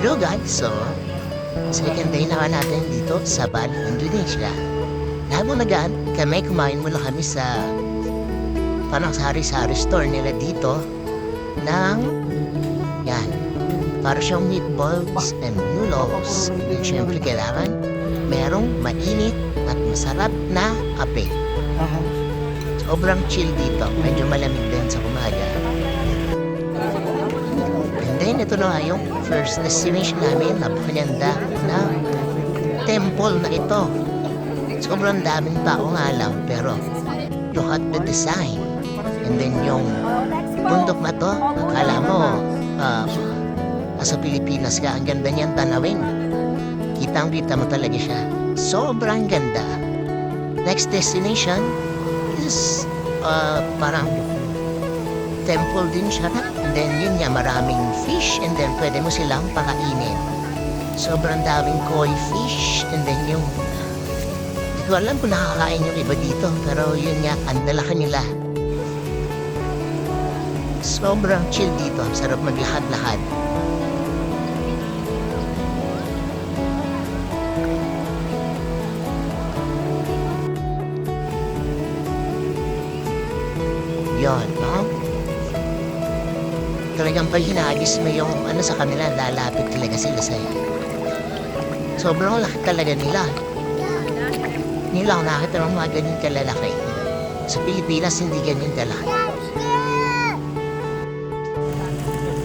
Hello guys, so second day naman natin dito sa Bali, Indonesia. Habang nagaan kami, kumain muna kami sa parang sari-sari store nila dito ng yan, para siyang meatballs and noodles. And syempre kailangan merong mainit at masarap na kape. Sobrang chill dito, medyo malamig din sa umaga. And then ito na nga yung first destination namin, napakaganda na temple na ito. Sobrang daming tao nga lang, pero look at the design. And then yung bundok na to, akala mo sa Pilipinas ka, ang ganda niyang tanawin. Kitang-kita mo talaga siya. Sobrang ganda. Next destination is parang temple din siya. And then yun nga, maraming fish. And then pwede mo silang pakainin. Sobrang daming koi fish. And then yung hindi ko alam kung nakakain yung iba dito. Pero yun nga, ang lalaki nila. Sobrang chill dito. Sarap maglakad-lakad. Yon, no? Talagang pag hinagis mo yung ano sa kanila, lalapit talaga sila sa'yo. Sobrang laki talaga nila. Hindi lang nakita ng mga ganyan kalalaki. Sa Pilipinas, hindi ganyan kalaki.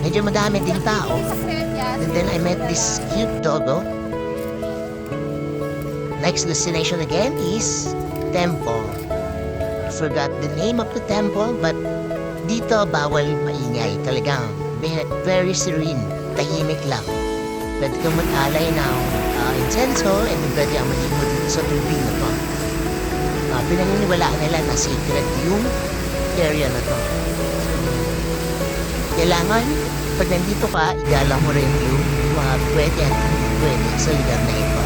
Medyo madami din tao. And then I met this cute doggo. Next destination again is temple. Forgot the name of the temple, but dito bawal maingay. Talagang very serene, tahimik lang. Pwede kang mag-alay ng incenso and pwede kang malimod dito sa tubig na to. Pinaniniwalaan nila na secret yung area na to. Kailangan, pag nandito ka, igalang mo rin yung mga pwede at hindi pwede sa lugar na ito.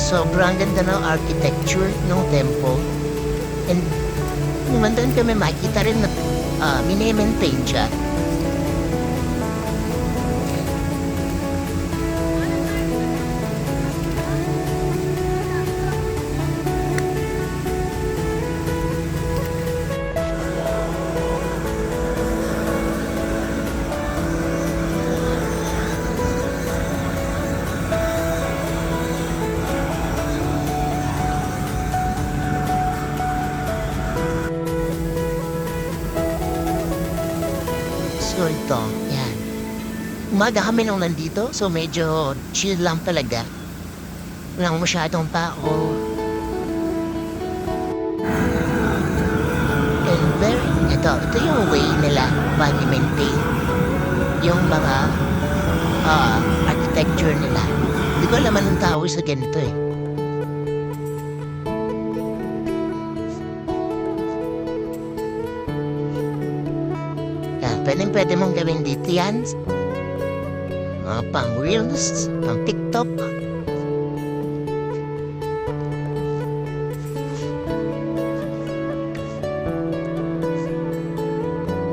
Sobrang ganda ng architecture ng temple. And naman doon kami makikita rin na mini-maintain siya. So ito, yan. Umaga kami nung nandito, so medyo chill lang talaga. Walang masyadong tao. And ito yung way nila maintain yung mga architecture nila. Hindi ko alam anong tao sa ganito eh. Pwede mong gawin dito yan. Pang reels, pang TikTok.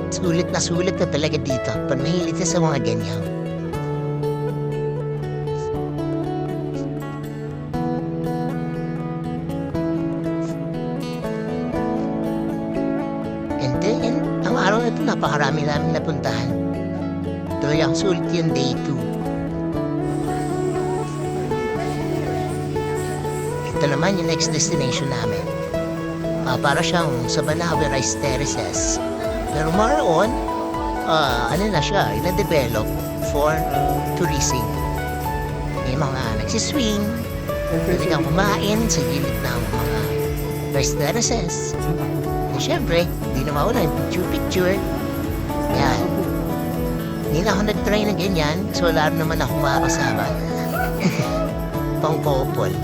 Sulit na talaga dito pag mahilig ka sa mga ganyan. And then, ang araw na ito, napakarami namin napuntahan. Talagang sulit yung day 2. Ito naman yung next destination namin. Para siyang sa Banawe Rice Terraces. Pero more on, ano na siya, ina-develop for tourism. May mga nagsiswing, pwede kang kumain sa gilid ng mga rice terraces. And syempre, hindi na mauna yung picture-picture. Yan. Hindi na ako nag-try na ganyan, so wala naman ako makakasama. Pang-couple.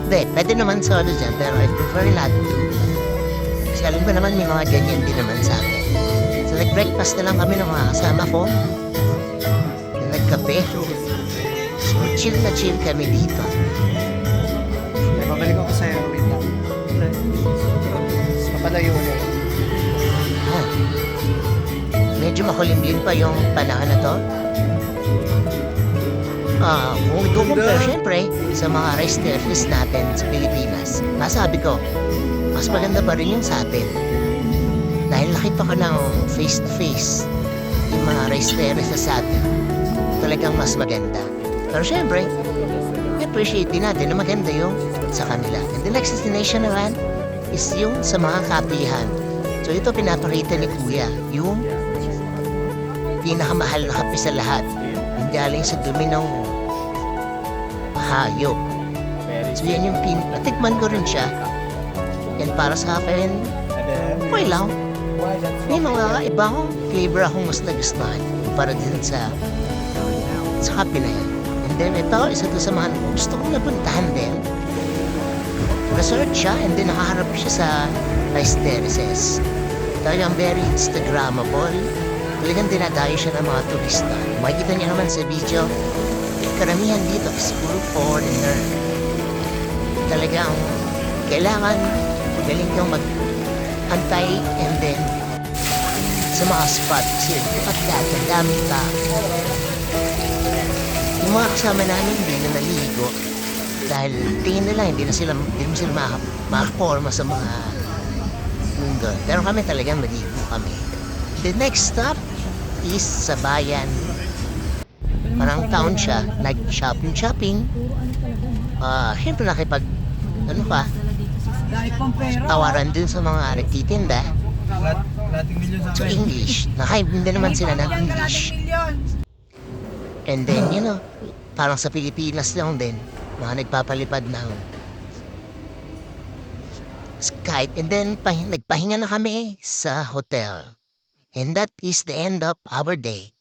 Hindi, pwede naman solo dyan, pero I prefer not to. Kasi alam ko naman may mga ganyan din naman sa akin. So nag-breakfast na lang kami ng mga kasama ko. Nagkape. So chill na chill kami dito. Babalik ako sa'yo, wait lang. layunin. Ah, medyo makulimlim pa yung panahon na to. Kung i-compare syempre sa mga rice terraces natin sa Pilipinas, masabi ko, mas maganda pa rin yung sa atin. Dahil nakita ko ng face-to-face yung mga rice terraces sa atin, talagang mas maganda. Pero syempre, appreciate din natin na maganda yung sa kanila. And the next destination naman is yung sa mga kapihan. So ito pinapakita ni Kuya, yung pinakamahal na kape sa lahat. Yung galing sa dumi ng hayop. So yan yung natikman ko rin siya. Yan para sa akin, okay lang. May mga ibang flavor akong mas nagustuhan para din sa kape na yan. And then ito, isa to sa mga gusto kong napuntahan din. Resort siya and then nakaharap siya sa rice terraces. Talagang very Instagrammable. Talagang dinadayo siya ng mga turista. Makikita niyo naman sa video, karamihan dito is puro foreigner. Talagang kailangan magaling kang mag-antay and then sa mga spot kasi at dati ang daming tao. Yung mga kasama namin hindi na naligo dahil tingin nila hindi mo sila makaporma sa mga mundo. Pero kami talagang naligo kami. The next stop is sa bayan. Parang town siya, nag-shopping. Siyempre tawaran din sa mga nagtitinda. So English, nakaintindi naman sila ng English. And then, parang sa Pilipinas lang din, mga nagpapalipad ng Skype. And then, nagpahinga na kami sa hotel. And that is the end of our day.